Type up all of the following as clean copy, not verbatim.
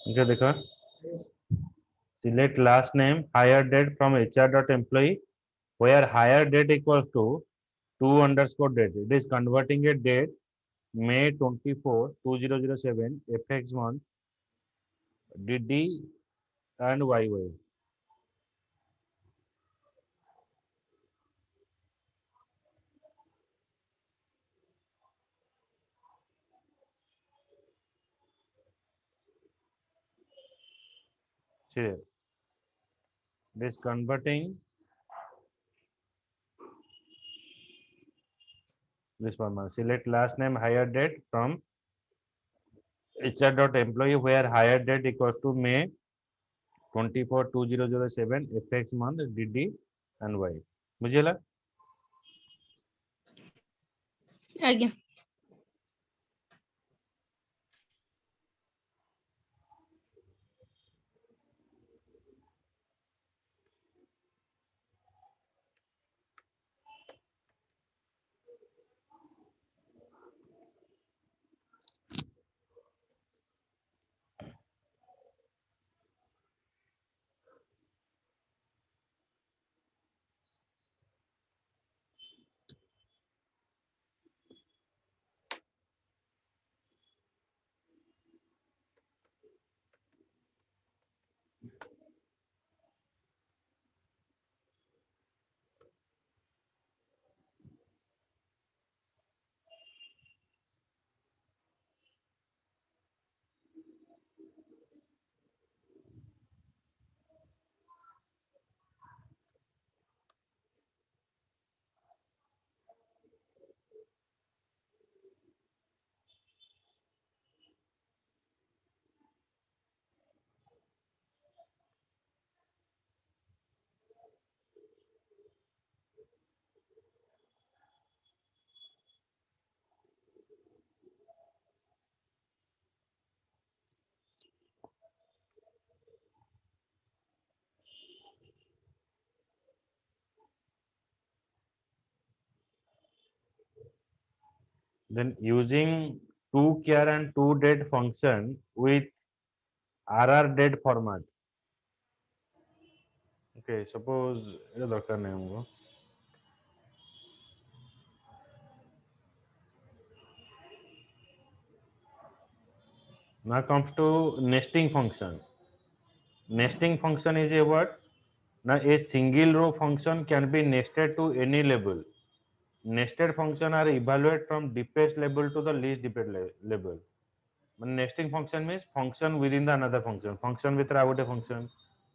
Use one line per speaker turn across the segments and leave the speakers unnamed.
okay, देखो select last name hire date from hr.employee where hire date equals to 2 underscore date. It is converting a date May 24, 2007, FX month, DD and YY. See, this converting this one. Select last name hire date from hr.employee where hire date equals to May 24, 2007, FX month, DD and Y. बुझेला?
आज्ञा
Then using to char and to date function with RR date format. Okay, suppose এটা দরকার নেই हमको. Now comes to nesting function. Nesting function is a what? Now a single row function can be nested to any level. Nested function are evaluated from deepest level to the least deepest level. Nesting function means function within the another function. Function ଭିତରେ ଆଉ ଗୋଟେ function,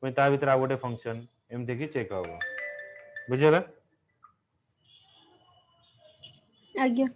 ପୁଣି ତା ଭିତରେ ଆଉ ଗୋଟେ function, ଏମିତି କି check ହବ. ବୁଝିଗଲା?
आज्ञा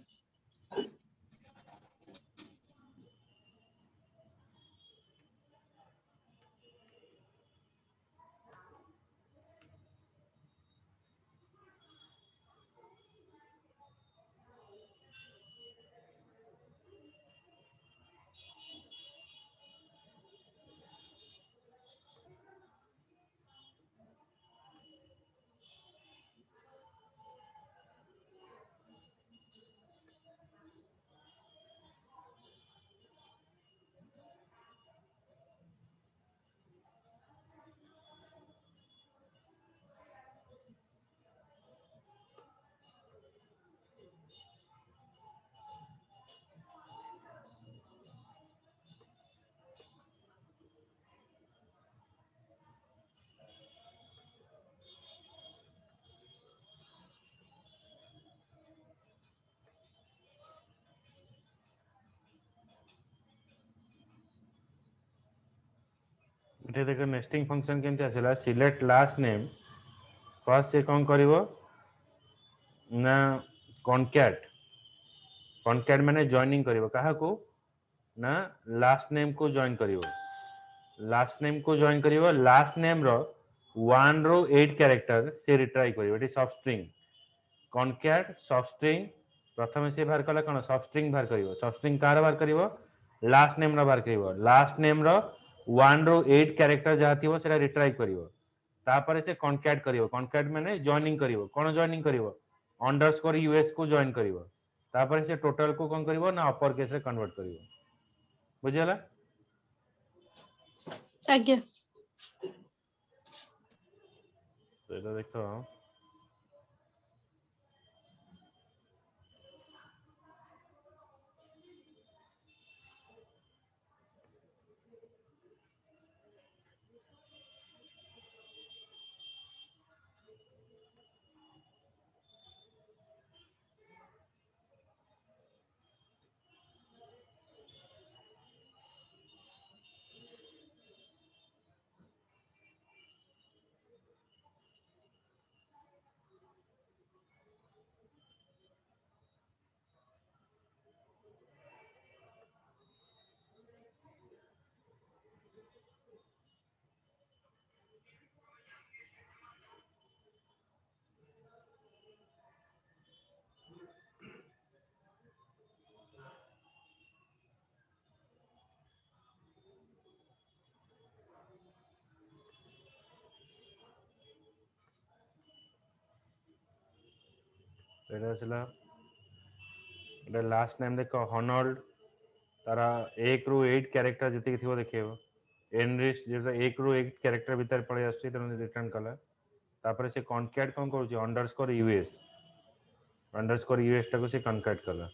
एठे देखो नेस्टिंग फंक्शन केमती आसला सिलेक्ट लास्ट नेम फर्स्ट से कौन करिवो ना कॉनकैट कॉनकैट माने जॉइनिंग करिवो काहा को ना लास्ट नेम को जॉइन करिवो लास्ट नेम को जॉइन करिवो last name row 1 row 8 character से रिट्राई करिवो एटी substring concat substring प्रथम से बाहर कला कोन सब स्ट्रिंग बाहर करिवो सब स्ट्रिंग कार बाहर करिवो लास्ट नेम रो बाहर करिवो last name row 1 row 8 character जहा थिवो सेटा रिट्राई करिवो तापर से कॉनकैट करिवो कॉनकैट माने जॉइनिंग करिवो कोन जॉइनिंग करिवो अंडरस्कोर यूएस को जॉइन करिवो तापर से टोटल को कोन करिवो ना अपर केस रे कन्वर्ट करिवो बुझियला
आज्ञा
तो एटा देखो एटा आसला एटा लास्ट नेम देखो हॉनोल्ड तारा 1 रू 8 कैरेक्टर जति थिवो देखियो एनरिच जे 1 रू 8 कैरेक्टर भीतर पळे आछी तने रिटर्न कला तापर से कॉनकैट कोन करूची अंडरस्कोर यूएस टाको से कॉनकैट कला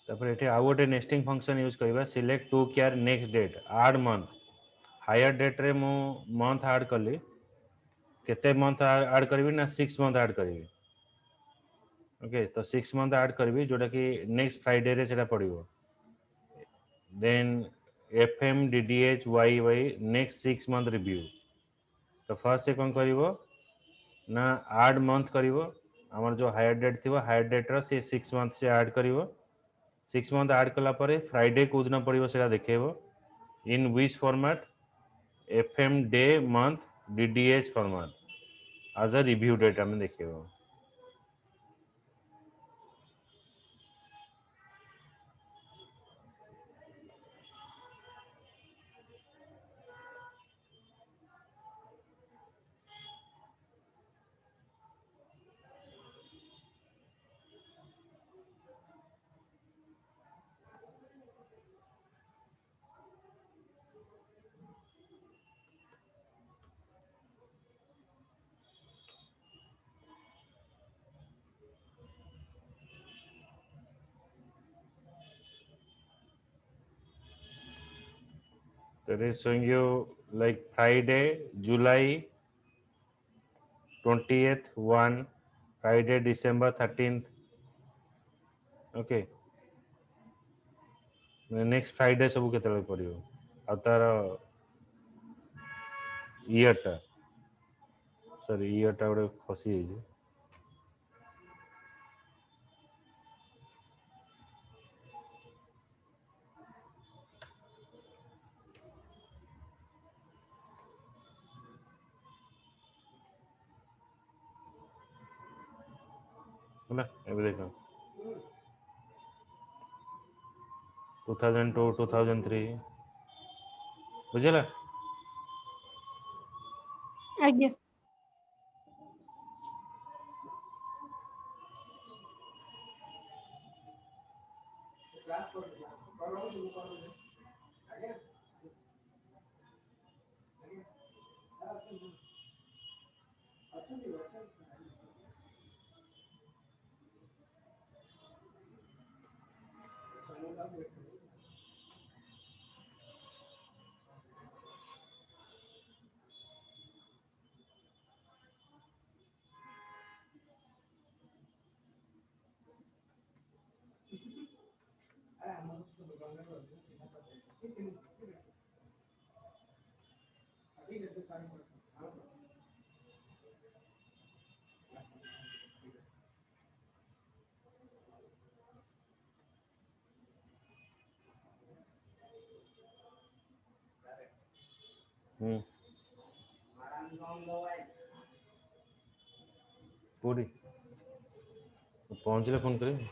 तापर एठी आ गोटे नेस्टिंग फंक्शन यूज करबा सिलेक्ट टू केयर नेक्स्ट डेट ऐड मंथ हायर डेट रे मु मंथ ऐड करली केते मंथ ऐड करबी ना 6 मंथ ऐड करबी ओके तो 6 मंथ ऐड करबी जोटा कि नेक्स्ट फ्राइडे रे सेटा पड़िबो then FM DDH YY next 6 month review तो फर्स्ट से कौन करिवो ना ऐड मंथ करिवो हमर जो हायर डेट थिवो हायर डेट रो से 6 मंथ से ऐड करिवो 6 मंथ ऐड कला परे फ्राइडे को दिन पड़िबो सेटा देखेबो in which format FM day month DDH format as a review date हम देखेबो that is showing you like Friday July 20th 1 Friday December 13th okay next Friday सब केतले पड़ियो आ तार ईयर टा सॉरी ईयर टा गोटे खसी जाइए ହେଲା ଏବେ ଦେଖ 2002 2003 ବୁଝିଲା।
ଆଜ୍ଞା
କୋଉଠି ପହଞ୍ଚିଲେ ଫୋନ କରିବି।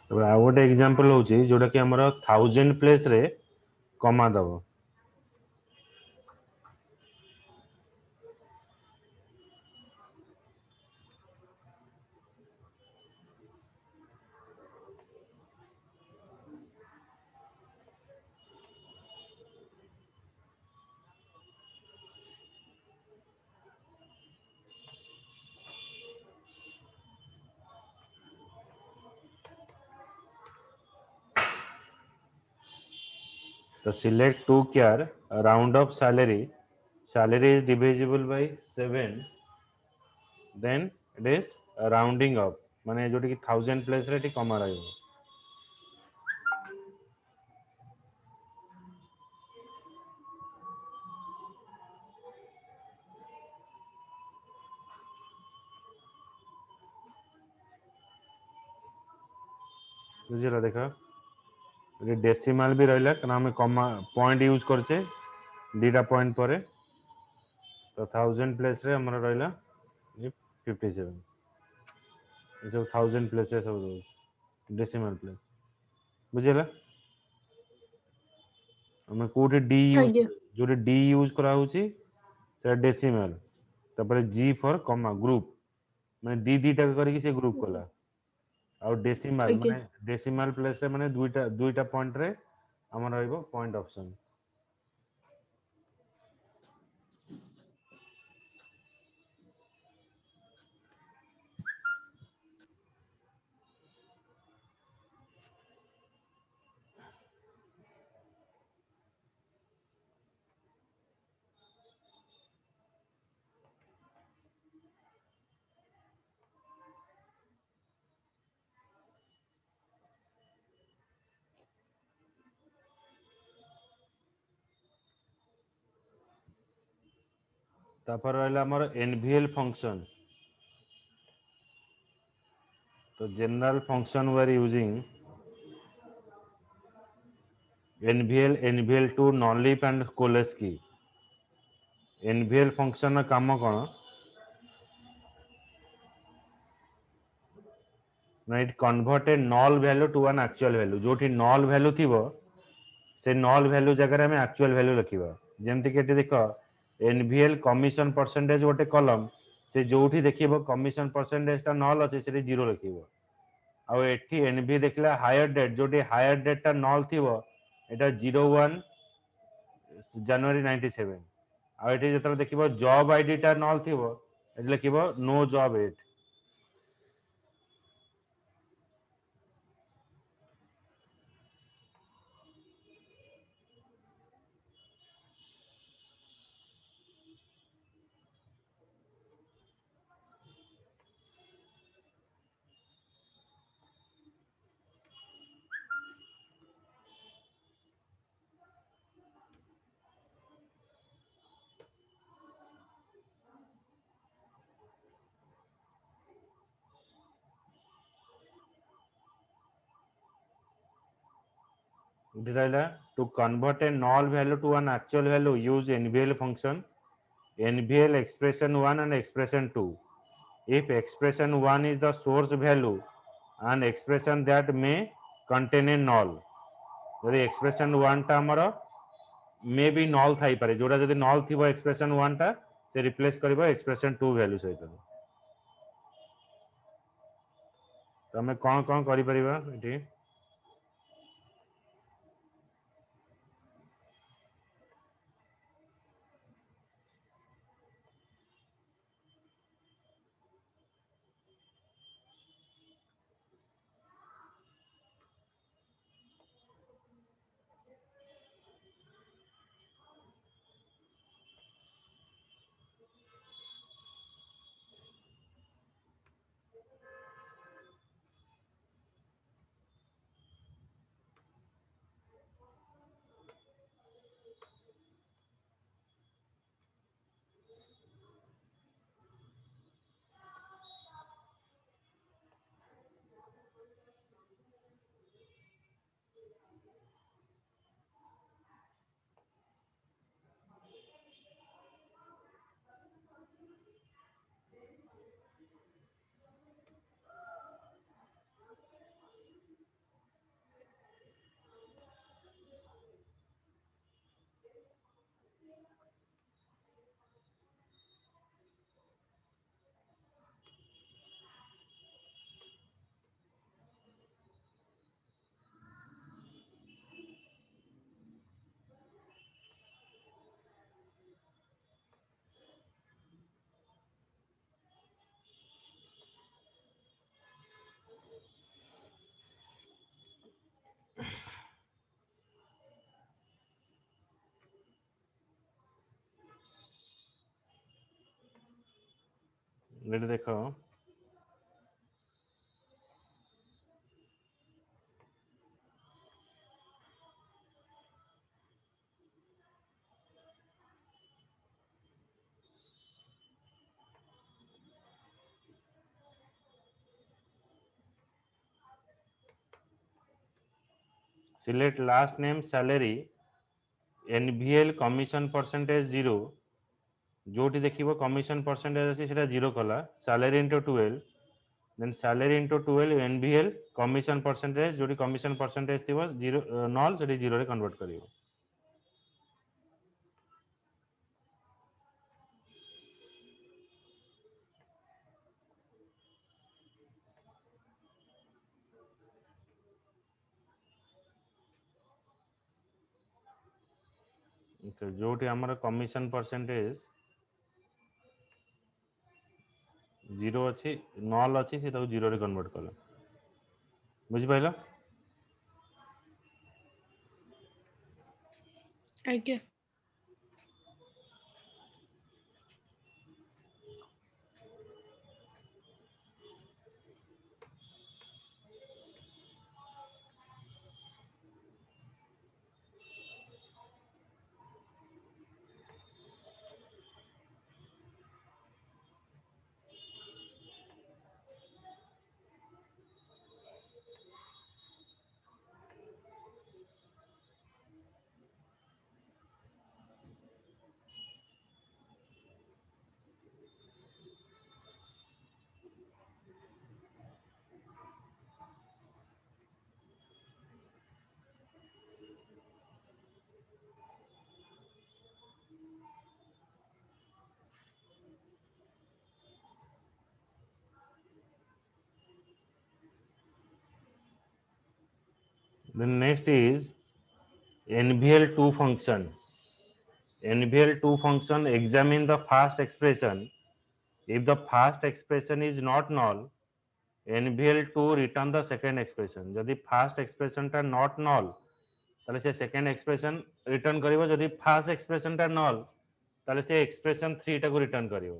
ତାପରେ ଆଉ ଗୋଟେ ଏକ୍ସାମ୍ପल ହଉଛି ଯୋଉଟା କି ଆମର 1000 ପ୍ଲେସ ରେ କମା ଦବ। तो select to char round up salary, salary is divisible by 7, then it is rounding up माने जोटी कि 1000 प्लेस रे कमा रहिबो। बुझिला देखा ये डेसिमल भी रहला कारण हम कमा पॉइंट यूज करछे दीटा पॉइंट परे तो 1000 प्लेस रे हमर रहला ये 57 ये सब 1000 प्लेस रे सब डेसिमल प्लेस बुझिला हम कोठी डी यूज
ଆଜ୍ଞା
जो डी यूज करा होची से डेसिमल तापर जी फॉर कॉमा ग्रुप माने डी टा करके से ग्रुप कला आ डेसिमल
आज्ञा
माने डेसिमल प्लेस रे माने दुईटा पॉइंट रे हमर रहइबो पॉइंट ऑप्शन तापर रहला हमर एनवीएल फंक्शन तो general function we are using NVL2 non-leaf and Koleski NVL function काम कौन ना it convert a null value to an actual value जोठी नल वैल्यू थिबो से नल वैल्यू जगह हमें एक्चुअल वैल्यू लिखिबा जेमति के देख NVL कमिशन परसेंटेज गोटे कॉलम से जोठी देखिबो कमिशन परसेंटेज ता नल अछि से जीरो लिखिबो आ एठी NV देखला हायर डेट जोठी हायर डेट ता नल थिबो एटा 01 जनवरी 97 आ एठी जतरा देखिबो जॉब आईडी ता नल थिबो एठी लिखिबो no job at to convert a null value to an actual value use NVL function NVL expression 1 and expression 2 if expression 1 is the source value and expression that may contain a null यदि expression 1 टा हमर may be null Thai पारे जोटा यदि null थिबो expression 1 टा से replace करबो expression 2 वैल्यू सहित तो हमें कौन कौन करि परिबा एठी लेट देखो select last name salary NVL commission percentage 0 जोटी देखिबो कमिशन परसेंटेज अछि सेटा 0 कला salary into 12 then salary into 12 NVL commission percentage जोटी कमिशन परसेंटेज थिबो 0 नल सेटी 0 रे कन्वर्ट करिवो अच्छा जोटी हमर कमिशन परसेंटेज 0 अछि नल अछि से ताको 0 रे कन्वर्ट कला बुझि पाइलो
आज्ञा
then next is nvl2 function nvl2 function examine the first expression if the first expression is not null nvl2 return the second expression जदि first expression टा not null ताले से second expression return करिवो जदि first expression टा null ताले से expression 3 टा को return करिवो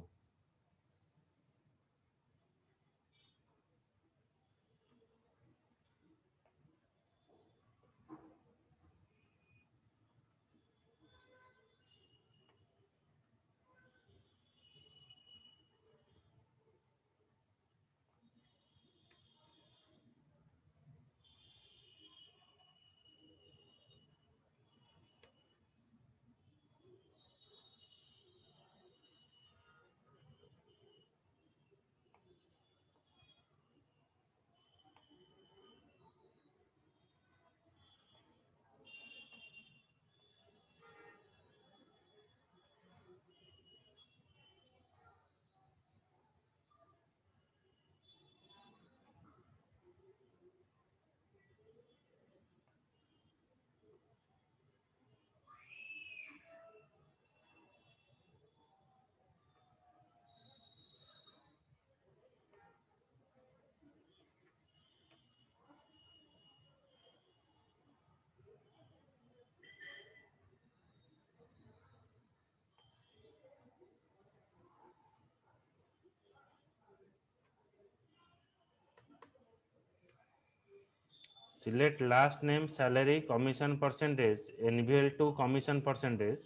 select last name salary commission percentage nvl2 commission percentage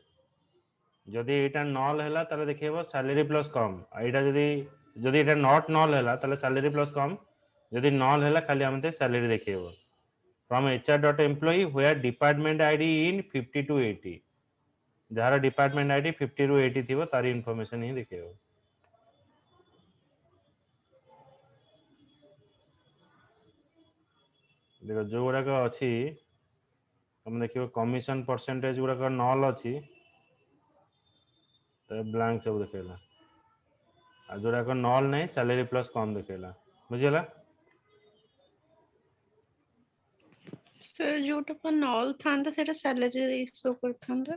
जदि एटा null हैला ताले देखेबो salary plus कम एटा जदि एटा not null हैला ताले salary plus कम जदि null हैला खाली हमते salary देखेबो from hr.employee where department id in 50 to 80 जहार department id 50 ରୁ 80 थिबो तारी information ही देखेबो देखो जो गुड़ा का अच्छी तुम देखियो कमिशन परसेंटेज गुड़ा का null अच्छी तो ब्लैंक सब देखेला आ जोड़ा का null नहीं सैलरी प्लस कम देखेला बुझिला
सर जोटा पर नॉल थांदा सेटा सैलरी शो करथांदा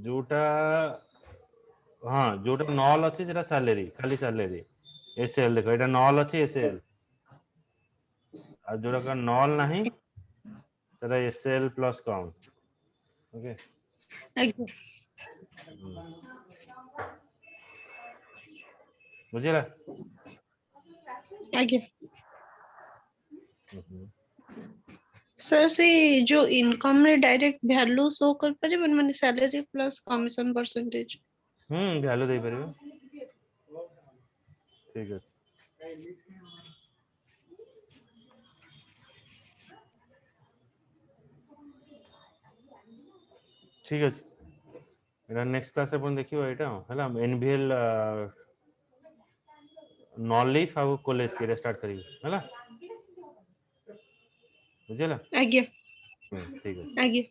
जोटा हां जोटा null अच्छी सेटा सैलरी खाली सैलरी एसएल देखो एटा null अच्छी एसएल आ जोड़ा का null नहीं सेटा एसएल प्लस कम ओके
आज्ञा
बुझिला
आज्ञा सर से जो इनकम रे डायरेक्ट वैल्यू शो कर परिबन माने salary plus commission percentage
value दे परिबो ठीक है ठीक है एटा नेक्स्ट क्लास अपन देखियो एटा हला एनवीएल नॉलेज आउ कॉलेज के स्टार्ट करियो हला बुझिला
आज्ञा
ठीक है
आज्ञा